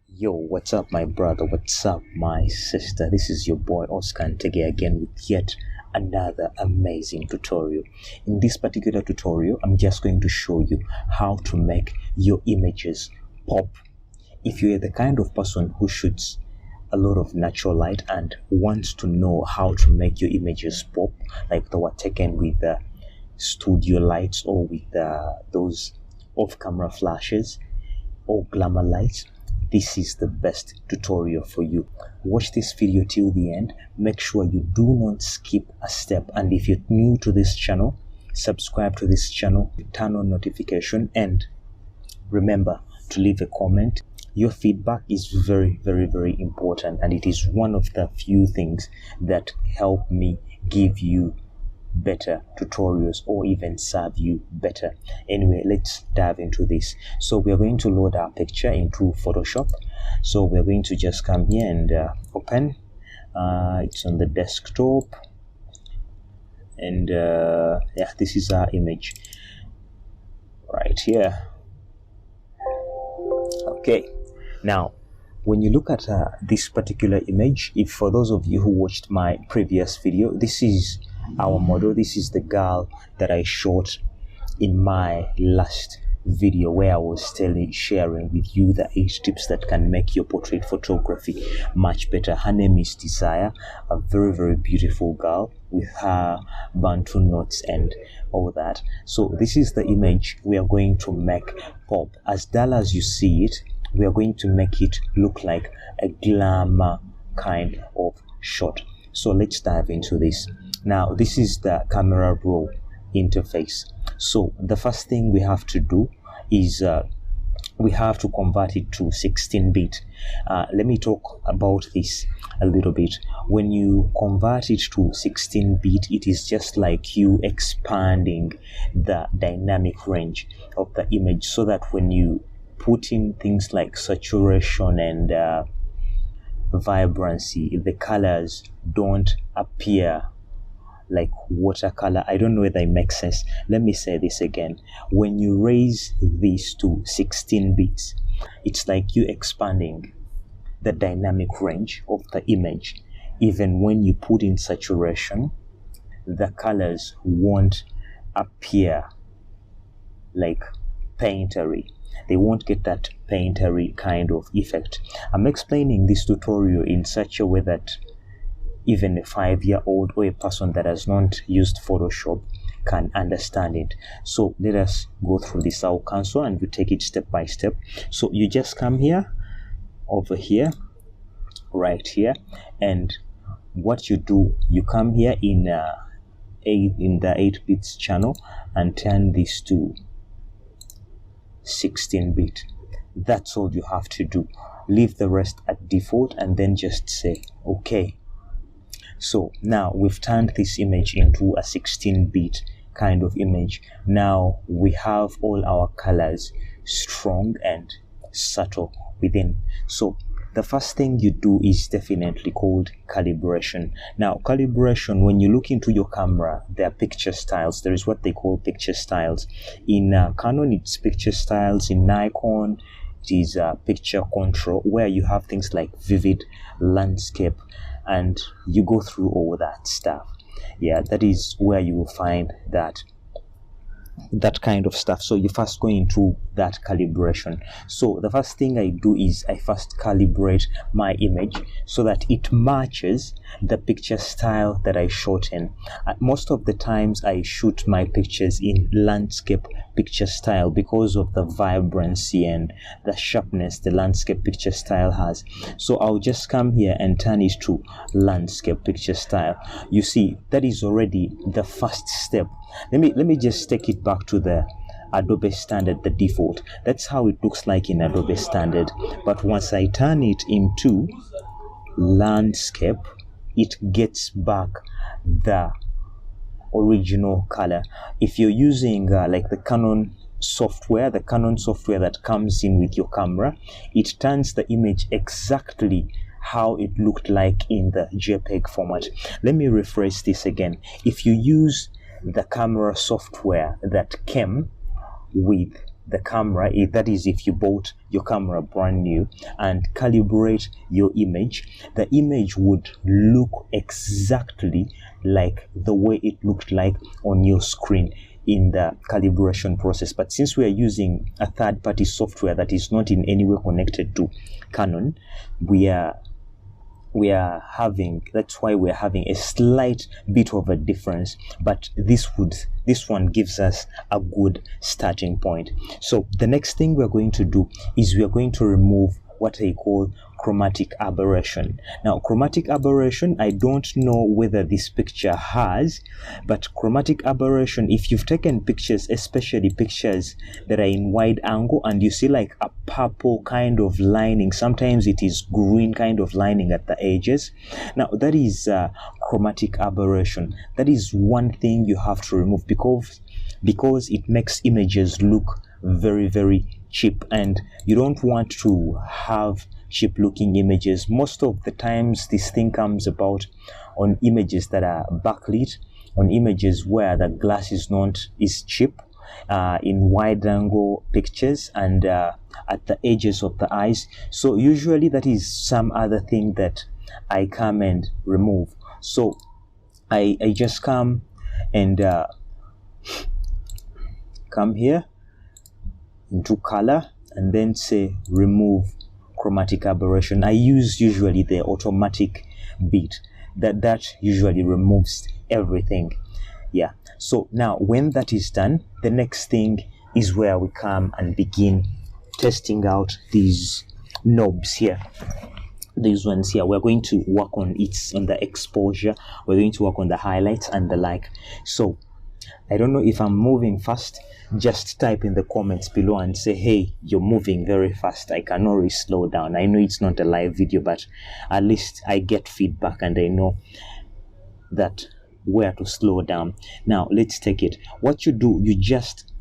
Yo, what's up, my brother? What's up, my sister? This is your boy Oscar Ntege again with yet another amazing tutorial. In this particular tutorial, I'm just going to show you how to make your images pop. If you're the kind of person who shoots a lot of natural light and wants to know how to make your images pop, like they were taken with the studio lights or with those off-camera flashes or glamour lights, this is the best tutorial for you. Watch this video till the end. Make sure you do not skip a step, and if you're new to this channel, subscribe to this channel, turn on notification, and remember to leave a comment. Your feedback is very important, and it is one of the few things that help me give you better tutorials or even serve you better. Anyway, let's dive into this. So we are going to load our picture into Photoshop. So we're going to just come here and open. It's on the desktop, and yeah, this is our image right here. Okay, now when you look at this particular image, if for those of you who watched my previous video, this is our model. This is the girl that I shot in my last video, where I was sharing with you the 8 tips that can make your portrait photography much better. Her name is Desire, a very beautiful girl with her Bantu knots and all that. So this is the image we are going to make pop. As dull as you see it, we are going to make it look like a glamour kind of shot. So let's dive into this. Now, this is the camera raw interface. So the first thing we have to do is we have to convert it to 16-bit. Let me talk about this a little bit. When you convert it to 16-bit, it is just like you expanding the dynamic range of the image, so that when you put in things like saturation and vibrancy, the colors don't appear like watercolor. I don't know whether it makes sense. Let me say this again. When you raise this to 16 bits, it's like you expanding the dynamic range of the image. Even when you put in saturation, the colors won't appear like painterly. They won't get that painterly kind of effect. I'm explaining this tutorial in such a way that even a 5-year-old or a person that has not used Photoshop can understand it. So let us go through this. I'll cancel and we take it step by step. So you just come here, over here, right here, and what you do, you come here in the 8 bits channel and turn this to 16-bit. That's all you have to do. Leave the rest at default and then just say okay. So now we've turned this image into a 16-bit kind of image. Now we have all our colors strong and subtle within. So the first thing you do is definitely called calibration. Now calibration, when you look into your camera, there are picture styles. There is what they call picture styles. In Canon, it's picture styles. In Nikon, it is picture control, where you have things like vivid, landscape, and you go through all that stuff. Yeah, that is where you will find that kind of stuff. So you first go into that calibration. So the first thing I do is I first calibrate my image so that it matches the picture style that I shot in. Most of the times I shoot my pictures in landscape picture style because of the vibrancy and the sharpness the landscape picture style has. So I'll just come here and turn it to landscape picture style. You see, that is already the first step. Let me just take it back to the Adobe Standard, the default. That's how it looks like in Adobe Standard. But once I turn it into landscape, it gets back the original color. If you're using like the Canon software that comes in with your camera, it turns the image exactly how it looked like in the JPEG format. Let me rephrase this again. If you use the camera software that came with the camera, that is if you bought your camera brand new, and calibrate your image, the image would look exactly like the way it looked like on your screen in the calibration process. But since we are using a third-party software that is not in any way connected to Canon, that's why we're having a slight bit of a difference, but this one gives us a good starting point. So the next thing we're going to do is we are going to remove what I call chromatic aberration. Now, chromatic aberration, I don't know whether this picture has, but chromatic aberration, if you've taken pictures, especially pictures that are in wide angle, and you see like a purple kind of lining, sometimes it is green kind of lining at the edges. Now, that is chromatic aberration. That is one thing you have to remove because it makes images look very, very cheap, and you don't want to have cheap looking images. Most of the times this thing comes about on images that are backlit, on images where the glass is cheap, in wide angle pictures, and at the edges of the eyes. So usually that is some other thing that I come and remove. So I just come and come here into color and then say remove chromatic aberration. I use usually the automatic bit that usually removes everything. Yeah, so now when that is done, the next thing is where we come and begin testing out these knobs here. These ones here, we're going to work on the exposure, we're going to work on the highlights and the like. So I don't know if I'm moving fast. Just type in the comments below and say, hey, you're moving very fast. I can always slow down. I know it's not a live video, but at least I get feedback and I know that where to slow down. Now let's take it. What you do, you just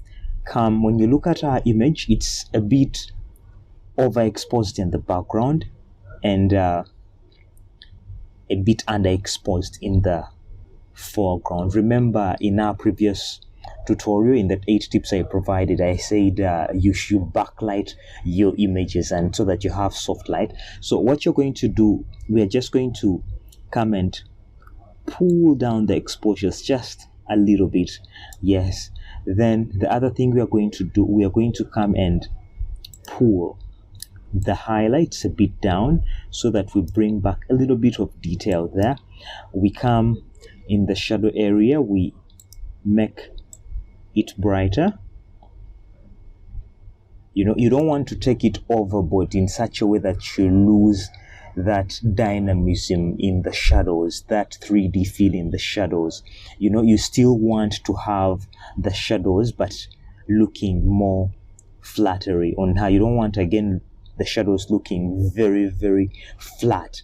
come, when you look at our image, it's a bit overexposed in the background and a bit underexposed in the foreground. Remember, in our previous tutorial, in that 8 tips I provided, I said you should backlight your images and so that you have soft light. So what you're going to do, we are just going to come and pull down the exposures just a little bit. Yes, then the other thing we are going to do, we are going to come and pull the highlights a bit down so that we bring back a little bit of detail there. We come in the shadow area, we make it brighter. You don't want to take it overboard in such a way that you lose that dynamism in the shadows, that 3D feel in the shadows. You still want to have the shadows but looking more flattery on how you don't want, again, the shadows looking very, very flat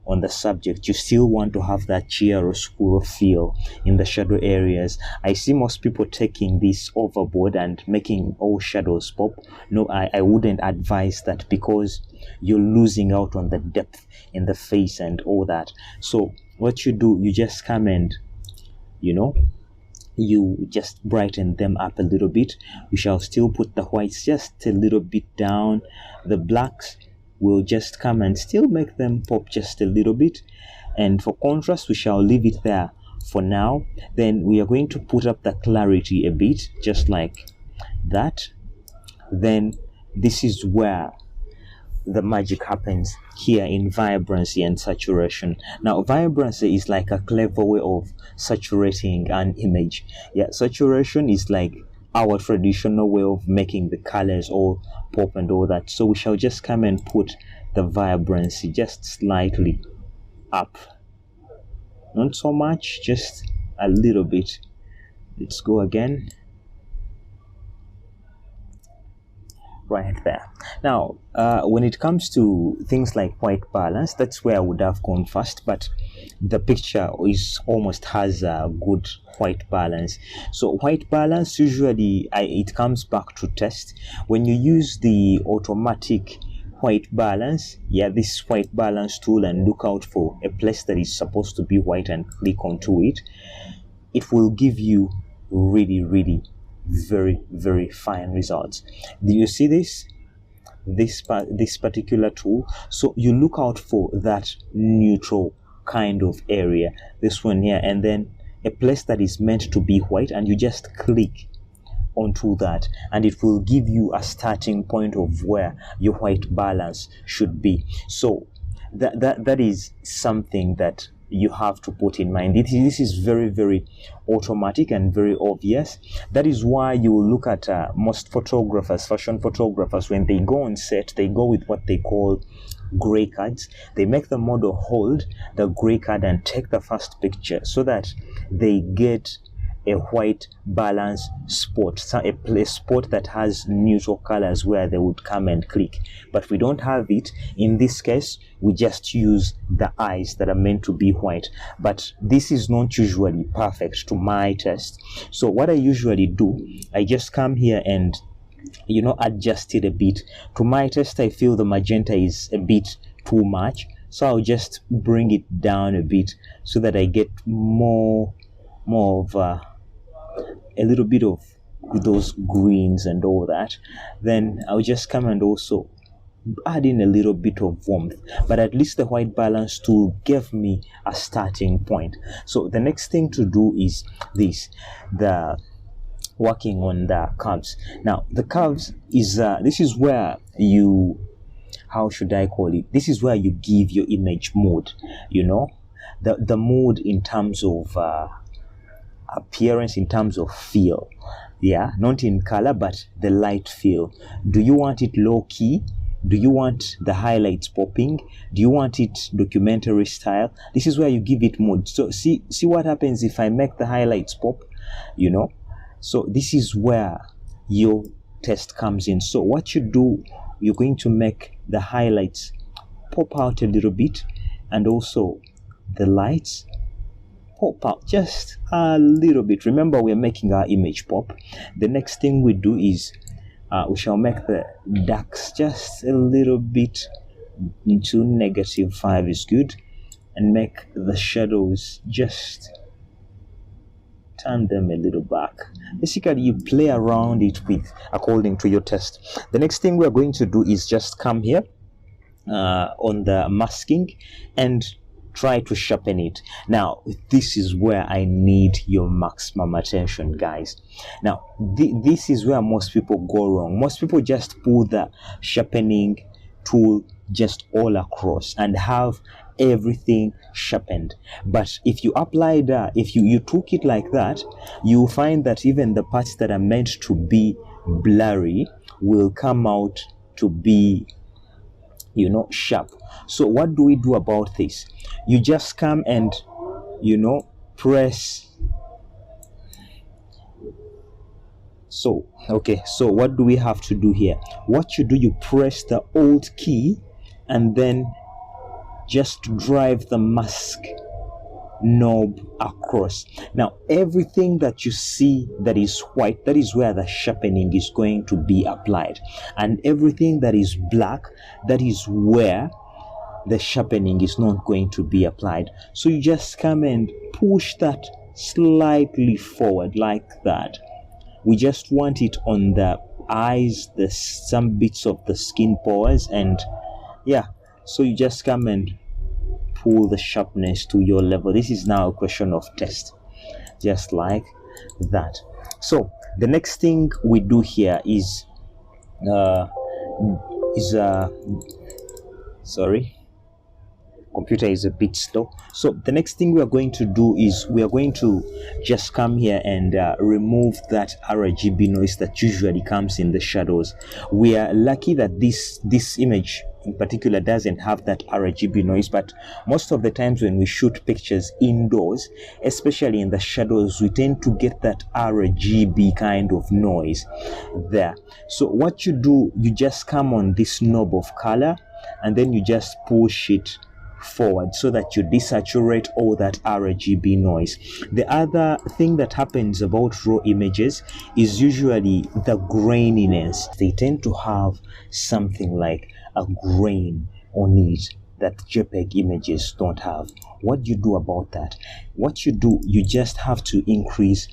on the subject. You still want to have that chiaroscuro feel in the shadow areas. I see most people taking this overboard and making all shadows pop. No, I wouldn't advise that because you're losing out on the depth in the face and all that. So what you do, you just come and you just brighten them up a little bit. We shall still put the whites just a little bit down. The blacks, we'll just come and still make them pop just a little bit. And for contrast, we shall leave it there for now. Then we are going to put up the clarity a bit, just like that. Then this is where the magic happens here in vibrancy and saturation. Now, vibrancy is like a clever way of saturating an image. Yeah, saturation is like our traditional way of making the colors all pop and all that. So we shall just come and put the vibrancy just slightly up. Not so much, just a little bit. Let's go again. Right there. Now, when it comes to things like white balance, that's where I would have gone first, but the picture almost has a good white balance. So white balance, usually it comes back to test. When you use the automatic white balance, this white balance tool, and look out for a place that is supposed to be white and click onto it, it will give you really, really very, very fine results. Do you see this particular tool? So you look out for that neutral kind of area, this one here, and then a place that is meant to be white, and you just click onto that, and it will give you a starting point of where your white balance should be. So that is something that you have to put in mind. This is very, very automatic and very obvious. That is why you will look at most photographers, fashion photographers, when they go on set, they go with what they call gray cards. They make the model hold the gray card and take the first picture so that they get a white balance spot, so a spot that has neutral colors where they would come and click. But we don't have it in this case. We just use the eyes that are meant to be white, but this is not usually perfect to my test. So what I usually do, I just come here and adjust it a bit. To my test, I feel the magenta is a bit too much, so I'll just bring it down a bit so that I get more of a little bit of those greens and all that. Then I'll just come and also add in a little bit of warmth, but at least the white balance tool gave me a starting point. So the next thing to do is the working on the curves. Now the curves is this is where you, how should I call it, this is where you give your image mood, the mood in terms of appearance, in terms of feel, not in color but the light feel. Do you want it low key? Do you want the highlights popping? Do you want it documentary style? This is where you give it mood. So see what happens if I make the highlights pop, so this is where your test comes in. So what you do, you're going to make the highlights pop out a little bit, and also the lights pop out just a little bit. Remember, we're making our image pop. The next thing we do is we shall make the darks just a little bit into -5 is good, and make the shadows, just turn them a little back. Basically, you play around it with according to your test. The next thing we're going to do is just come here on the masking and try to sharpen it. Now this is where I need your maximum attention, guys. Now this is where most people go wrong. Most people just pull the sharpening tool just all across and have everything sharpened. But if you apply that, if you took it like that, you find that even the parts that are meant to be blurry will come out to be sharp. So what do we do about this? You just come and press. So what do we have to do here? What you do, you press the Alt key and then just drive the mask knob across. Now everything that you see that is white, that is where the sharpening is going to be applied, and everything that is black, that is where the sharpening is not going to be applied. So you just come and push that slightly forward like that. We just want it on the eyes, some bits of the skin pores, and so you just come and pull the sharpness to your level. This is now a question of test, just like that. So the next thing we do here is sorry, computer is a bit slow. So the next thing we are going to do is we are going to just come here and remove that RGB noise that usually comes in the shadows. We are lucky that this image in particular doesn't have that RGB noise, but most of the times when we shoot pictures indoors, especially in the shadows, we tend to get that RGB kind of noise there. So what you do, you just come on this knob of color and then you just push it forward so that you desaturate all that RGB noise. The other thing that happens about raw images is usually the graininess. They tend to have something like a grain on it that JPEG images don't have. What do you do about that? What you do, you just have to increase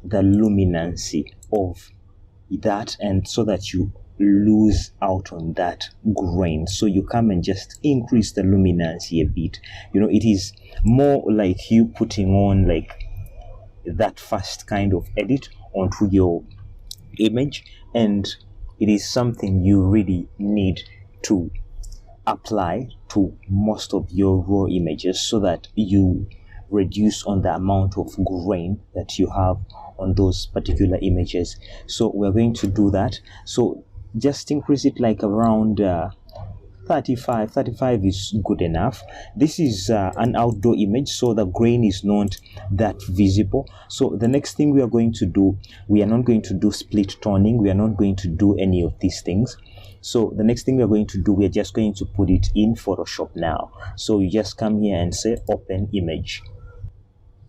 the luminancy of that, and so that you lose out on that grain. So you come and just increase the luminancy a bit. You know, it is more like you putting on like that fast kind of edit onto your image, and it is something you really need to apply to most of your raw images, so that you reduce on the amount of grain that you have on those particular images. So we're going to do that. So just increase it like around 35 is good enough. This is an outdoor image, so the grain is not that visible. So the next thing we are going to do, we are not going to do split toning, we are not going to do any of these things. So the next thing we are going to do, we are just going to put it in Photoshop now. So you just come here and say open image.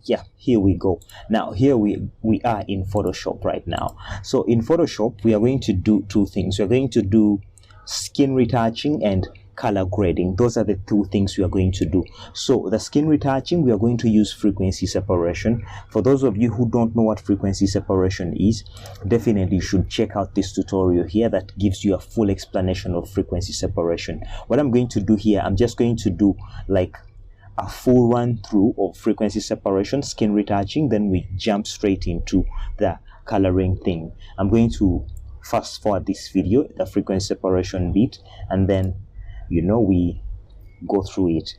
Yeah, here we go. Now here we are in Photoshop right now. So in Photoshop we are going to do two things. We are going to do skin retouching and color grading. Those are the two things we are going to do. So the skin retouching, we are going to use frequency separation. For those of you who don't know what frequency separation is, definitely you should check out this tutorial here that gives you a full explanation of frequency separation. What I'm going to do here, I'm just going to do like a full run through of frequency separation, skin retouching, then we jump straight into the coloring thing. I'm going to fast forward this video, the frequency separation bit, and then you know we go through it.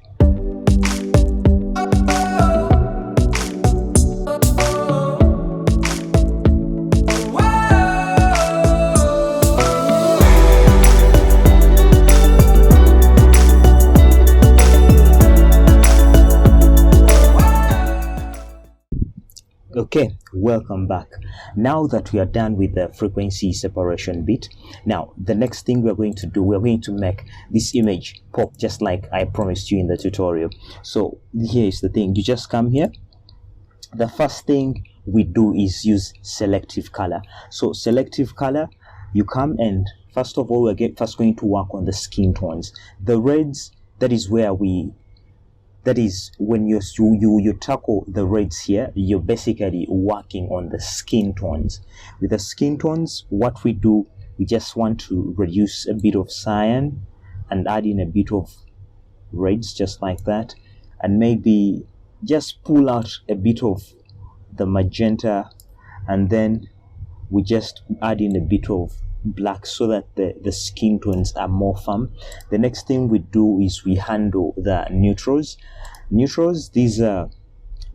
Okay, welcome back. Now that we are done with the frequency separation bit, now the next thing we're going to do, we're going to make this image pop just like I promised you in the tutorial. So here is the thing, you just come here. The first thing we do is use selective color. So selective color, you come and first of all we're first going to work on the skin tones. The reds, that is when you tackle the reds here, you're basically working on the skin tones. With the skin tones, what we do, we just want to reduce a bit of cyan and add in a bit of reds just like that, and maybe just pull out a bit of the magenta, and then we just add in a bit of black so that the skin tones are more firm. The next thing we do is we handle the neutrals. These are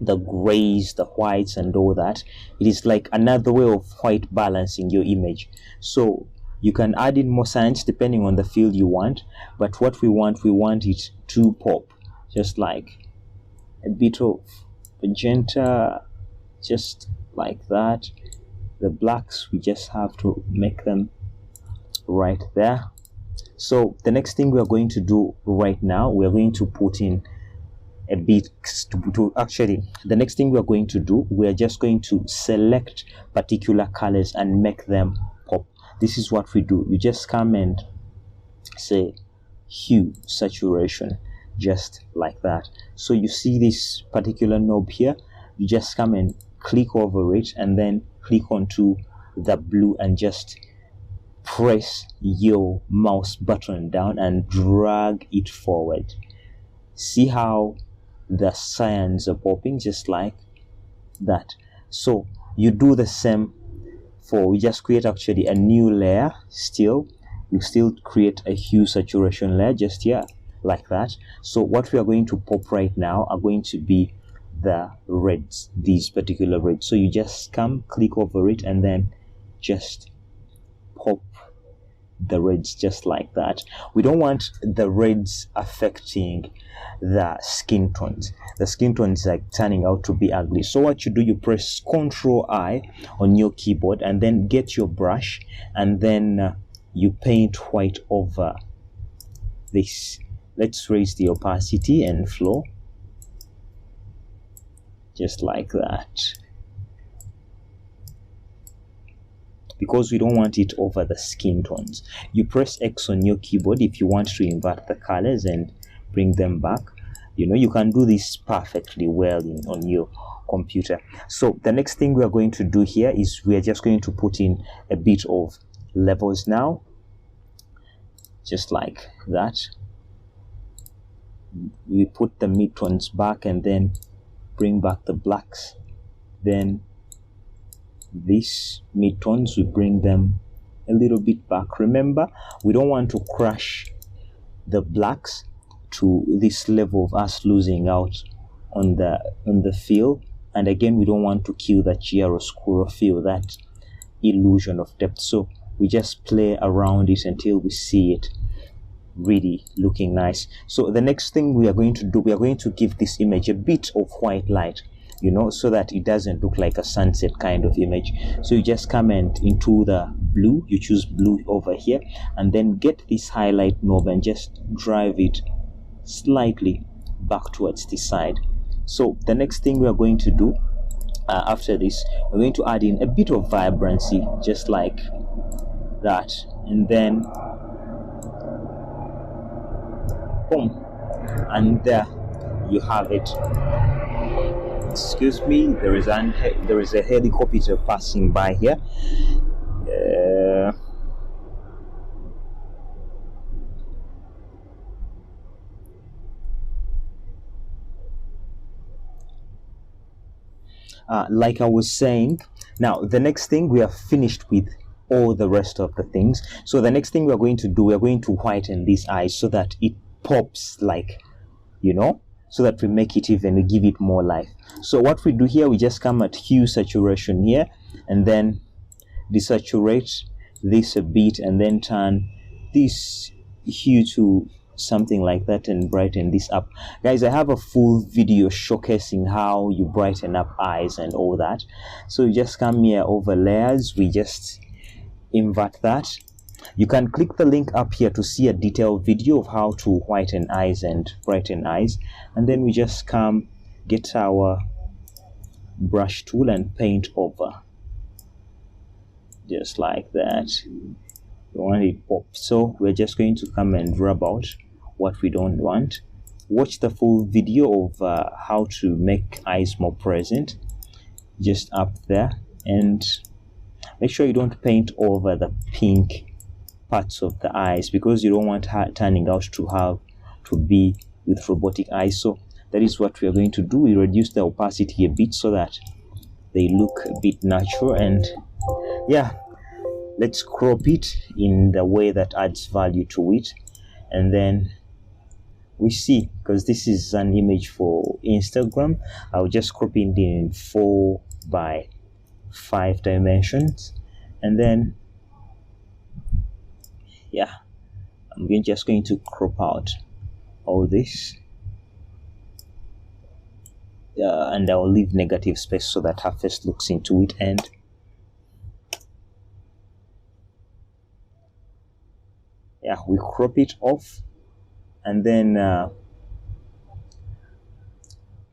the grays, the whites, and all that. It is like another way of white balancing your image. So you can add in more cyan depending on the field you want, but what we want it to pop, just like a bit of magenta, just like that. The blacks, we just have to make them right there. So the next thing we are going to do right now, we are going to put in a bit the next thing we are going to do, we are just going to select particular colors and make them pop. This is what we do. You just come and say hue saturation, just like that. So you see this particular knob here, you just come and click over it and then click onto the blue and just press your mouse button down and drag it forward. See how the cyans are popping just like that. So you do the same for, you just create actually a new layer. Still, you still create a hue saturation layer just here like that. So what we are going to pop right now are going to be the reds, these particular reds. So you just come, click over it, and then just pop the reds just like that. We don't want the reds affecting the skin tones. The skin tones like turning out to be ugly. So what you do, you press Ctrl-I on your keyboard and then get your brush, and then you paint white over this. Let's raise the opacity and flow just like that, because we don't want it over the skin tones. You press X on your keyboard if you want to invert the colors and bring them back. You know, you can do this perfectly well on your computer. So the next thing we are going to do here is we are just going to put in a bit of levels now, just like that. We put the midtones back and then bring back the blacks. Then these midtones, we bring them a little bit back. Remember, we don't want to crash the blacks to this level of us losing out on the feel. And again, we don't want to kill that chiaroscuro feel, that illusion of depth. So we just play around it until we see it really looking nice. So the next thing we are going to do, we are going to give this image a bit of white light, you know, so that it doesn't look like a sunset kind of image. So you just come and into the blue, you choose blue over here, and then get this highlight knob and just drive it slightly back towards the side. So the next thing we are going to do after this, we're going to add in a bit of vibrancy, just like that, and then boom, and there you have it. Excuse me, there is a helicopter passing by here. Like I was saying, now the next thing, we are finished with all the rest of the things. So the next thing we are going to do, we are going to whiten these eyes so that it pops, like, you know, so that we make it even, we give it more life. So what we do here, we just come at hue saturation here and then desaturate this a bit and then turn this hue to something like that and brighten this up. Guys, I have a full video showcasing how you brighten up eyes and all that. So you just come here over layers, we just invert that. You can click the link up here to see a detailed video of how to whiten eyes and brighten eyes, and then we just come get our brush tool and paint over, just like that. We want it pop, so we're just going to come and rub out what we don't want. Watch the full video of how to make eyes more present, just up there, and make sure you don't paint over the pink parts of the eyes, because you don't want her turning out to be with robotic eyes. So that is what we are going to do. We reduce the opacity a bit so that they look a bit natural, and yeah, let's crop it in the way that adds value to it. And then we see, because this is an image for Instagram, I'll just crop it in 4 by 5 dimensions, and then yeah, I'm just going to crop out all this, and I'll leave negative space so that her face looks into it, and yeah, we crop it off, and then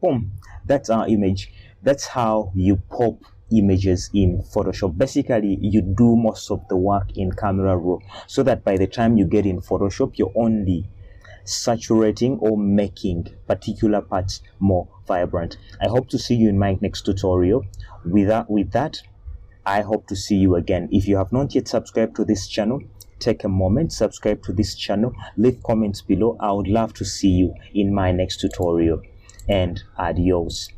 boom, that's our image. That's how you pop images in Photoshop. Basically, you do most of the work in Camera Raw, so that by the time you get in Photoshop, you're only saturating or making particular parts more vibrant. I hope to see you in my next tutorial. With that, I hope to see you again. If you have not yet subscribed to this channel, take a moment, subscribe to this channel, leave comments below. I would love to see you in my next tutorial, and adios.